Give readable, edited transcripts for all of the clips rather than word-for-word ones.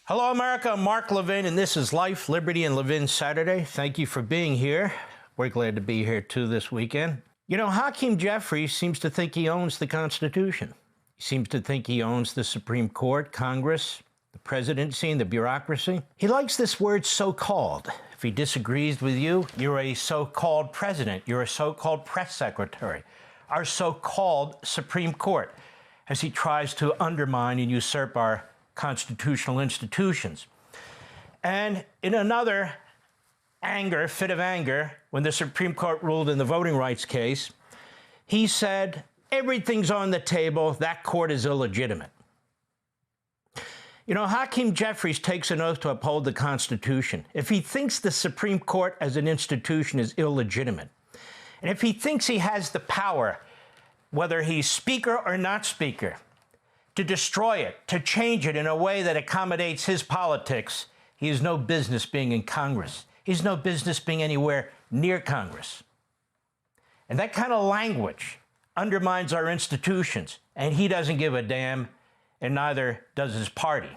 Hello, America. I'm Mark Levin, and this is Life, Liberty, and Levin Saturday. Thank you for being here. We're glad to be here, too, this weekend. You know, Hakeem Jeffries seems to think he owns the Constitution. He seems to think he owns the Supreme Court, Congress, the presidency, and the bureaucracy. He likes this word so-called. If he disagrees with you, you're a so-called president. You're a so-called press secretary. Our so-called Supreme Court, as he tries to undermine and usurp our constitutional institutions. And in another fit of anger, when the Supreme Court ruled in the voting rights case, he said, everything's on the table, that court is illegitimate. You know, Hakeem Jeffries takes an oath to uphold the Constitution. If he thinks the Supreme Court as an institution is illegitimate, and if he thinks he has the power, whether he's speaker or not speaker, to destroy it, to change it in a way that accommodates his politics, he has no business being in Congress. He has no business being anywhere near Congress. And that kind of language undermines our institutions, and he doesn't give a damn, and neither does his party.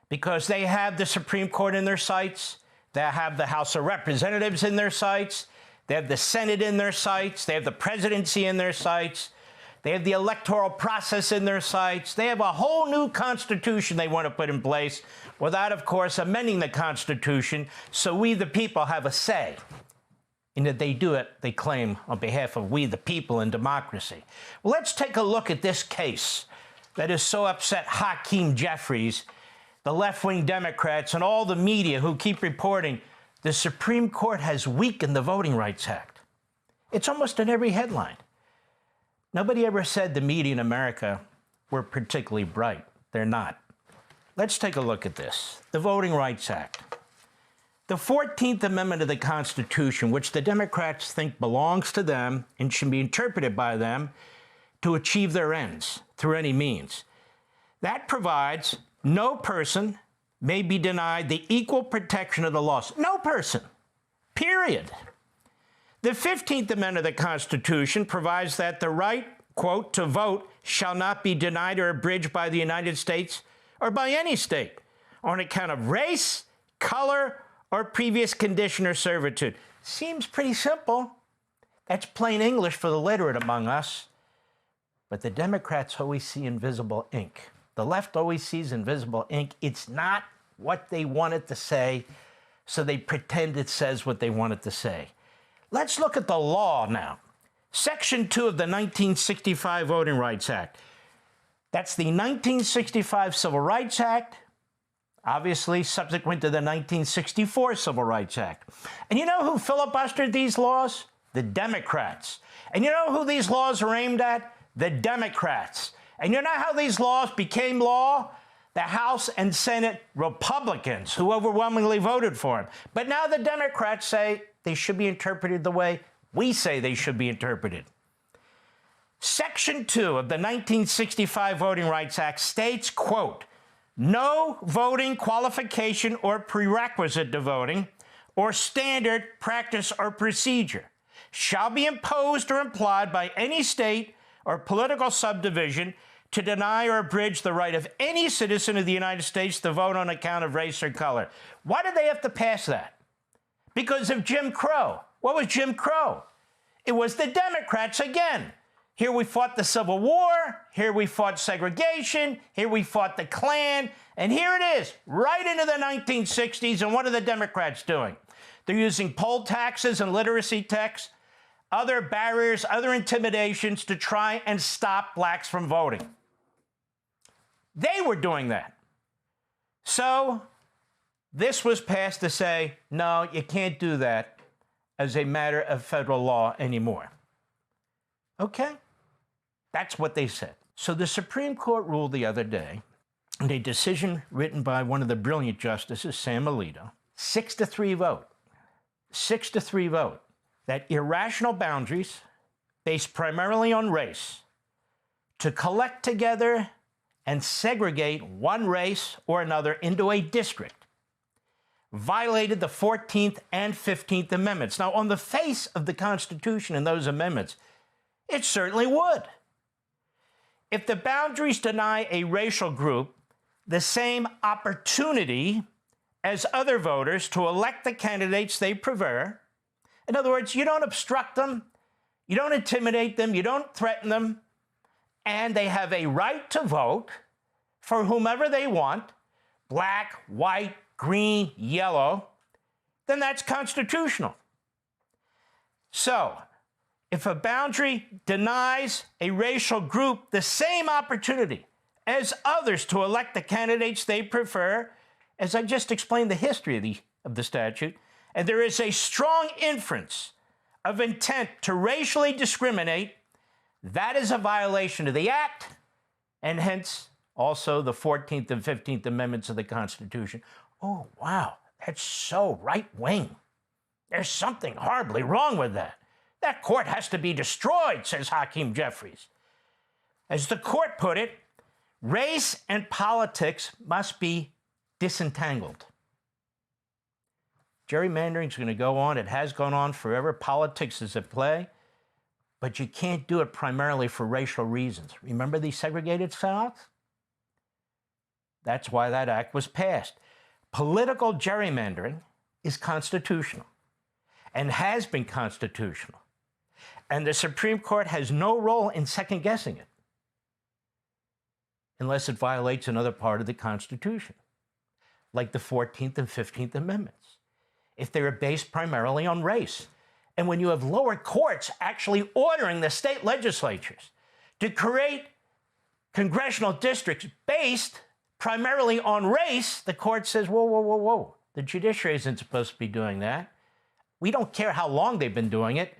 Because they have the Supreme Court in their sights, they have the House of Representatives in their sights, they have the Senate in their sights, they have the presidency in their sights, they have the electoral process in their sights. They have a whole new Constitution they want to put in place without, of course, amending the Constitution so we, the people, have a say. And that they do it, they claim, on behalf of we, the people, and democracy. Well, let's take a look at this case that has so upset Hakeem Jeffries, the left-wing Democrats, and all the media who keep reporting the Supreme Court has weakened the Voting Rights Act. It's almost in every headline. Nobody ever said the media in America were particularly bright. They're not. Let's take a look at this. The Voting Rights Act. The 14th Amendment of the Constitution, which the Democrats think belongs to them and should be interpreted by them to achieve their ends through any means. That provides no person may be denied the equal protection of the laws. No person. Period. The 15th Amendment of the Constitution provides that the right, quote, to vote shall not be denied or abridged by the United States or by any state on account of race, color, or previous condition or servitude. Seems pretty simple. That's plain English for the literate among us. But the Democrats always see invisible ink. The left always sees invisible ink. It's not what they want it to say, so they pretend it says what they want it to say. Let's look at the law now. Section 2 of the 1965 Voting Rights Act. That's the 1965 Civil Rights Act, obviously subsequent to the 1964 Civil Rights Act. And you know who filibustered these laws? The Democrats. And you know who these laws are aimed at? The Democrats. And you know how these laws became law? The House and Senate Republicans, who overwhelmingly voted for them. But now the Democrats say they should be interpreted the way we say they should be interpreted. Section 2 of the 1965 Voting Rights Act states, quote, no voting qualification or prerequisite to voting or standard practice or procedure shall be imposed or implied by any state or political subdivision to deny or abridge the right of any citizen of the United States to vote on account of race or color. Why did they have to pass that? Because of Jim Crow. What was Jim Crow? It was the Democrats again. Here we fought the Civil War, here we fought segregation, here we fought the Klan, and here it is, right into the 1960s, and what are the Democrats doing? They're using poll taxes and literacy tax, other barriers, other intimidations to try and stop blacks from voting. They were doing that. So this was passed to say, no, you can't do that as a matter of federal law anymore. Okay? That's what they said. So the Supreme Court ruled the other day in a decision written by one of the brilliant justices, Sam Alito, 6-3 vote, 6-3 vote, that irrational boundaries based primarily on race to collect together and segregate one race or another into a district violated the 14th and 15th Amendments. Now, on the face of the Constitution and those amendments, it certainly would. If the boundaries deny a racial group the same opportunity as other voters to elect the candidates they prefer. In other words, you don't obstruct them, you don't intimidate them, you don't threaten them, and they have a right to vote for whomever they want, black, white, green, yellow, then that's constitutional. So, if a boundary denies a racial group the same opportunity as others to elect the candidates they prefer, as I just explained the history of the statute, and there is a strong inference of intent to racially discriminate, that is a violation of the Act, and hence also the 14th and 15th Amendments of the Constitution. Oh, wow, that's so right-wing. There's something horribly wrong with that. That court has to be destroyed, says Hakeem Jeffries. As the court put it, race and politics must be disentangled. Gerrymandering is going to go on. It has gone on forever. Politics is at play. But you can't do it primarily for racial reasons. Remember the segregated South? That's why that act was passed. Political gerrymandering is constitutional and has been constitutional. And the Supreme Court has no role in second-guessing it unless it violates another part of the Constitution, like the 14th and 15th Amendments, if they are based primarily on race. And when you have lower courts actually ordering the state legislatures to create congressional districts based primarily on race, the court says, whoa, whoa, whoa, whoa. The judiciary isn't supposed to be doing that. We don't care how long they've been doing it.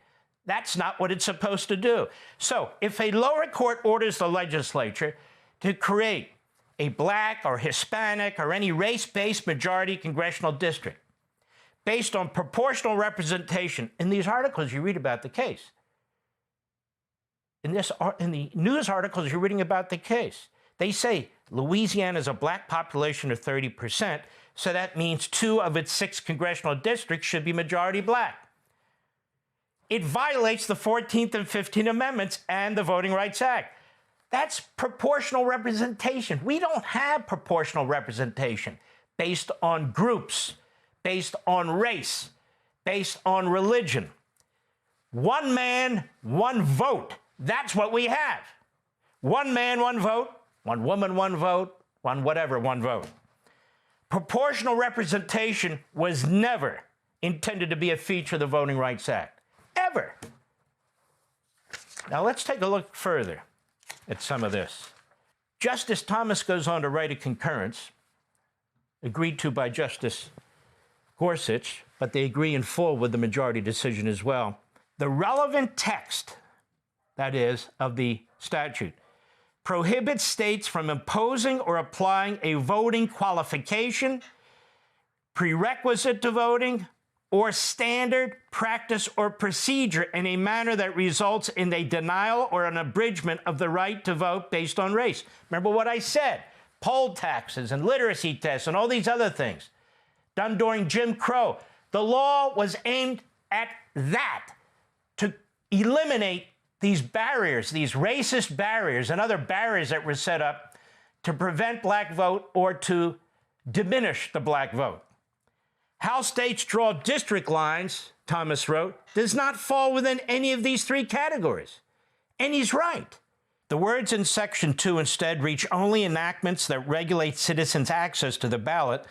That's not what it's supposed to do. So if a lower court orders the legislature to create a black or Hispanic or any race-based majority congressional district based on proportional representation, in these articles you read about the case. In the news articles you're reading about the case, they say Louisiana has a black population of 30%, so that means 2 of its 6 congressional districts should be majority black. It violates the 14th and 15th Amendments and the Voting Rights Act. That's proportional representation. We don't have proportional representation based on groups, based on race, based on religion. One man, one vote. That's what we have. One man, one vote. One woman, one vote. One whatever, one vote. Proportional representation was never intended to be a feature of the Voting Rights Act. Ever. Now let's take a look further at some of this. Justice Thomas goes on to write a concurrence, agreed to by Justice Gorsuch, but they agree in full with the majority decision as well. The relevant text, that is, of the statute, prohibits states from imposing or applying a voting qualification, prerequisite to voting, or standard practice or procedure in a manner that results in a denial or an abridgment of the right to vote based on race. Remember what I said, poll taxes and literacy tests and all these other things done during Jim Crow. The law was aimed at that, to eliminate these barriers, these racist barriers and other barriers that were set up to prevent black vote or to diminish the black vote. How states draw district lines, Thomas wrote, does not fall within any of these 3 categories. And he's right. The words in Section 2 instead reach only enactments that regulate citizens' access to the ballot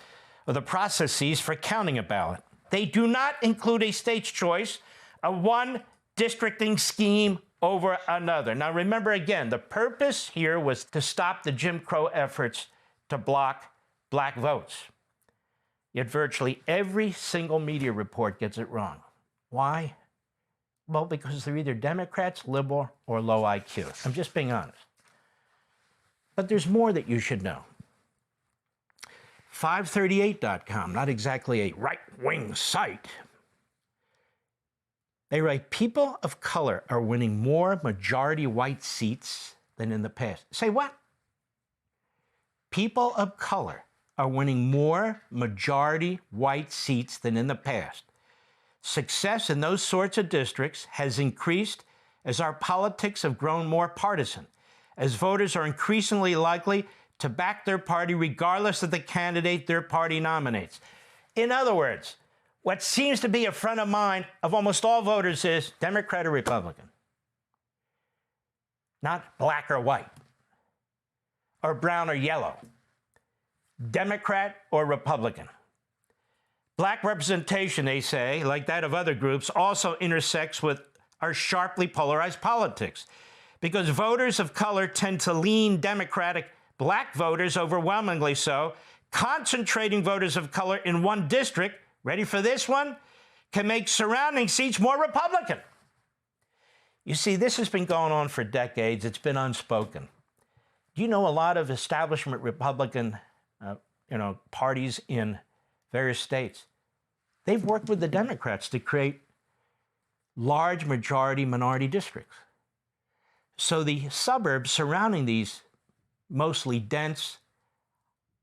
or the processes for counting a ballot. They do not include a state's choice of one districting scheme over another. Now remember again, the purpose here was to stop the Jim Crow efforts to block black votes. Yet virtually every single media report gets it wrong. Why? Well, because they're either Democrats, liberal, or low IQ. I'm just being honest. But there's more that you should know. 538.com, not exactly a right-wing site. They write, people of color are winning more majority white seats than in the past. Say what? People of color are winning more majority white seats than in the past. Success in those sorts of districts has increased as our politics have grown more partisan, as voters are increasingly likely to back their party regardless of the candidate their party nominates. In other words, what seems to be a front of mind of almost all voters is Democrat or Republican, not black or white, or brown or yellow, Democrat or Republican. Black representation, they say, like that of other groups, also intersects with our sharply polarized politics, because voters of color tend to lean Democratic, black voters overwhelmingly so. Concentrating voters of color in one district, ready for this one, can make surrounding seats more Republican. You see, this has been going on for decades. It's been unspoken. Do you know a lot of establishment Republican parties in various states? They've worked with the Democrats to create large majority minority districts. So the suburbs surrounding these mostly dense,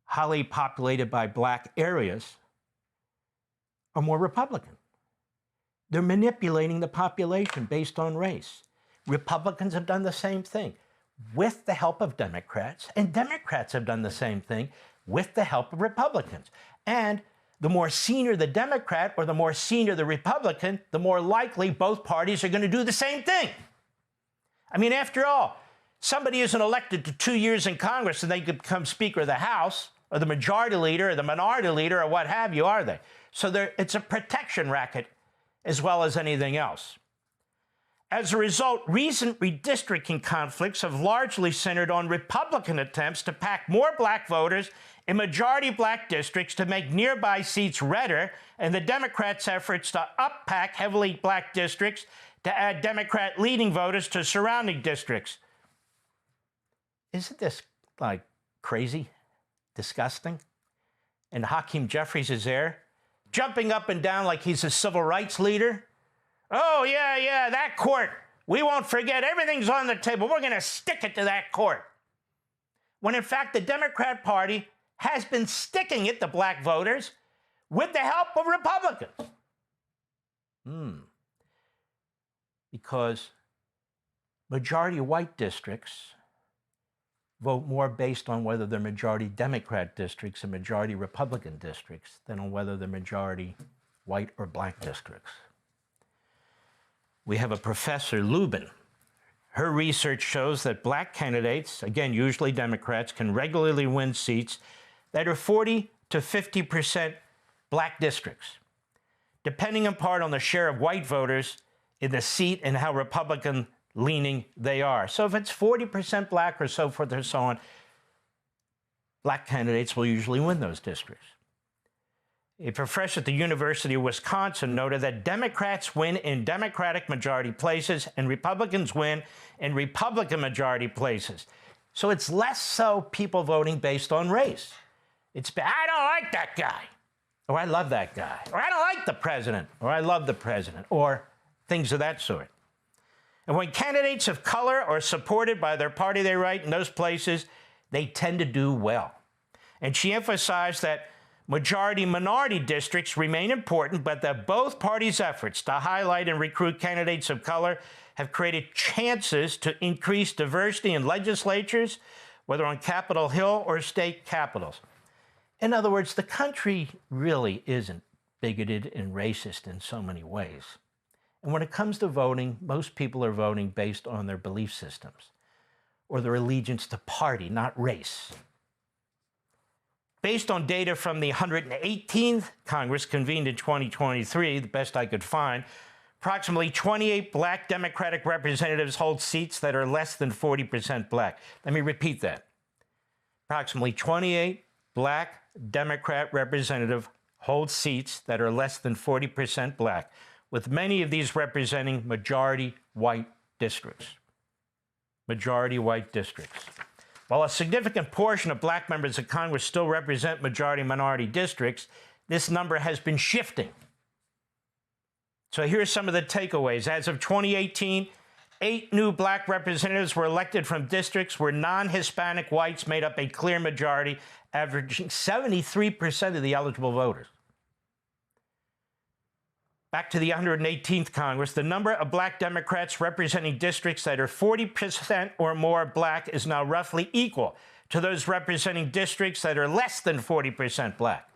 highly populated by black areas are more Republican. They're manipulating the population based on race. Republicans have done the same thing with the help of Democrats, and Democrats have done the same thing with the help of Republicans. And the more senior the Democrat or the more senior the Republican, the more likely both parties are going to do the same thing. I mean, after all, somebody isn't elected to 2 years in Congress and they could become Speaker of the House or the majority leader or the minority leader or what have you, are they? So it's a protection racket as well as anything else. As a result, recent redistricting conflicts have largely centered on Republican attempts to pack more black voters in majority black districts to make nearby seats redder, and the Democrats' efforts to uppack heavily black districts to add Democrat-leading voters to surrounding districts. Isn't this, like, crazy? Disgusting? And Hakeem Jeffries is there, jumping up and down like he's a civil rights leader. Oh, yeah, that court. We won't forget. Everything's on the table. We're going to stick it to that court. When, in fact, the Democrat Party has been sticking it to black voters with the help of Republicans. Because majority white districts vote more based on whether they're majority Democrat districts and majority Republican districts than on whether they're majority white or black districts. We have a Professor Lubin. Her research shows that black candidates, again, usually Democrats, can regularly win seats that are 40 to 50% black districts, depending in part on the share of white voters in the seat and how Republican leaning they are. So if it's 40% black or so forth or so on, black candidates will usually win those districts. A professor at the University of Wisconsin noted that Democrats win in Democratic majority places and Republicans win in Republican majority places. So it's less so people voting based on race. It's, I don't like that guy, or I love that guy, or I don't like the president, or I love the president, or things of that sort. And when candidates of color are supported by their party they write in those places, they tend to do well. And she emphasized that majority-minority districts remain important, but that both parties' efforts to highlight and recruit candidates of color have created chances to increase diversity in legislatures, whether on Capitol Hill or state capitals. In other words, the country really isn't bigoted and racist in so many ways. And when it comes to voting, most people are voting based on their belief systems or their allegiance to party, not race. Based on data from the 118th Congress convened in 2023, the best I could find, approximately 28 black Democratic representatives hold seats that are less than 40% black. Let me repeat that. Approximately 28 black Democrat representatives hold seats that are less than 40% black, with many of these representing majority white districts. Majority white districts. While a significant portion of black members of Congress still represent majority-minority districts, this number has been shifting. So here's some of the takeaways. As of 2018, 8 new black representatives were elected from districts where non-Hispanic whites made up a clear majority, averaging 73% of the eligible voters. Back to the 118th Congress, the number of black Democrats representing districts that are 40% or more black is now roughly equal to those representing districts that are less than 40% black.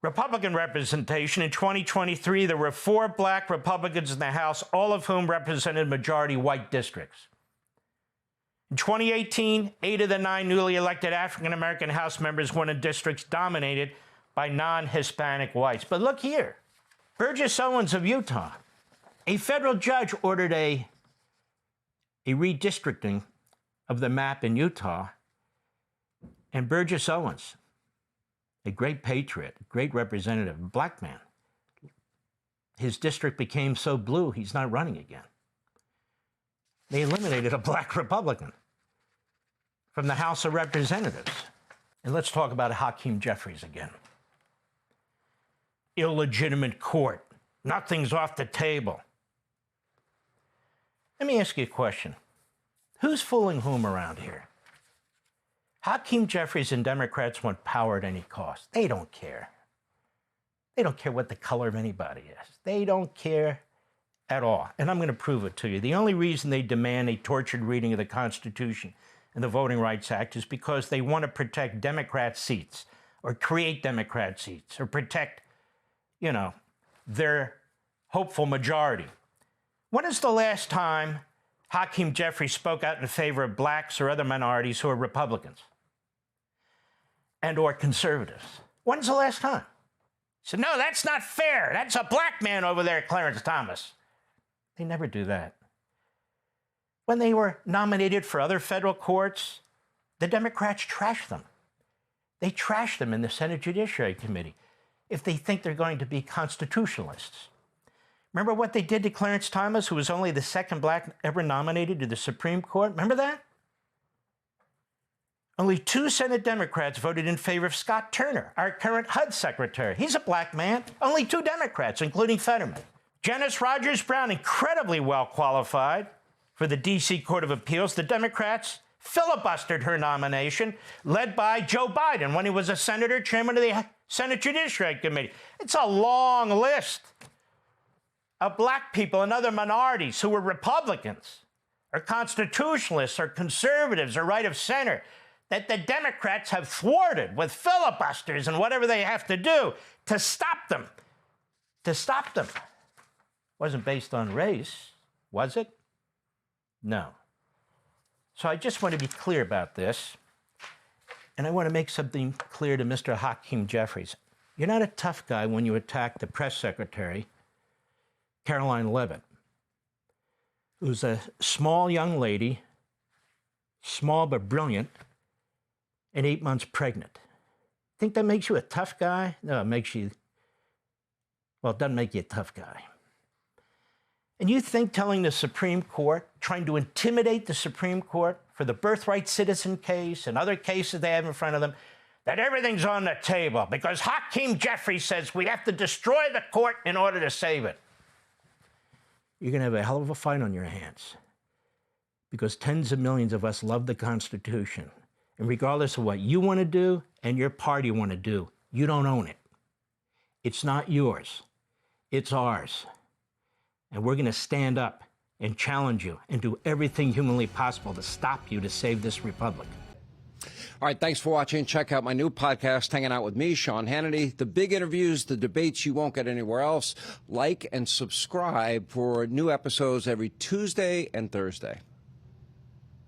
Republican representation in 2023, there were 4 black Republicans in the House, all of whom represented majority white districts. In 2018, 8 of the 9 newly elected African-American House members won in districts dominated by non-Hispanic whites. But look here, Burgess Owens of Utah, a federal judge ordered a redistricting of the map in Utah, and Burgess Owens, a great patriot, great representative, black man, his district became so blue, he's not running again. They eliminated a black Republican from the House of Representatives. And let's talk about Hakeem Jeffries again. Illegitimate court. Nothing's off the table. Let me ask you a question. Who's fooling whom around here? Hakeem Jeffries and Democrats want power at any cost. They don't care. They don't care what the color of anybody is. They don't care at all. And I'm going to prove it to you. The only reason they demand a tortured reading of the Constitution and the Voting Rights Act is because they want to protect Democrat seats or create Democrat seats or protect, their hopeful majority. When is the last time Hakeem Jeffries spoke out in favor of blacks or other minorities who are Republicans and or conservatives? When's the last time? He said, no, that's not fair. That's a black man over there, Clarence Thomas. They never do that. When they were nominated for other federal courts, the Democrats trashed them. They trashed them in the Senate Judiciary Committee if they think they're going to be constitutionalists. Remember what they did to Clarence Thomas, who was only the second black ever nominated to the Supreme Court? Remember that? Only 2 Senate Democrats voted in favor of Scott Turner, our current HUD secretary. He's a black man. Only 2 Democrats, including Fetterman. Janice Rogers Brown, incredibly well qualified for the D.C. Court of Appeals. The Democrats filibustered her nomination, led by Joe Biden when he was a senator, chairman of the Senate Judiciary Committee. It's a long list of black people and other minorities who were Republicans or constitutionalists or conservatives or right of center that the Democrats have thwarted with filibusters and whatever they have to do to stop them. To stop them. Wasn't based on race, was it? No. So I just want to be clear about this, and I want to make something clear to Mr. Hakeem Jeffries. You're not a tough guy when you attack the press secretary, Caroline Levitt, who's a small young lady, small but brilliant, and 8 months pregnant. Think that makes you a tough guy? No, it makes you, well, it doesn't make you a tough guy. And you think telling the Supreme Court, trying to intimidate the Supreme Court for the birthright citizen case and other cases they have in front of them, that everything's on the table because Hakeem Jeffries says we have to destroy the court in order to save it. You're going to have a hell of a fight on your hands because tens of millions of us love the Constitution. And regardless of what you want to do and your party want to do, you don't own it. It's not yours. It's ours. And we're going to stand up and challenge you and do everything humanly possible to stop you, to save this republic. All right, thanks for watching. Check out my new podcast, Hanging Out with me, Sean Hannity. The big interviews, the debates you won't get anywhere else. Like and subscribe for new episodes every Tuesday and Thursday.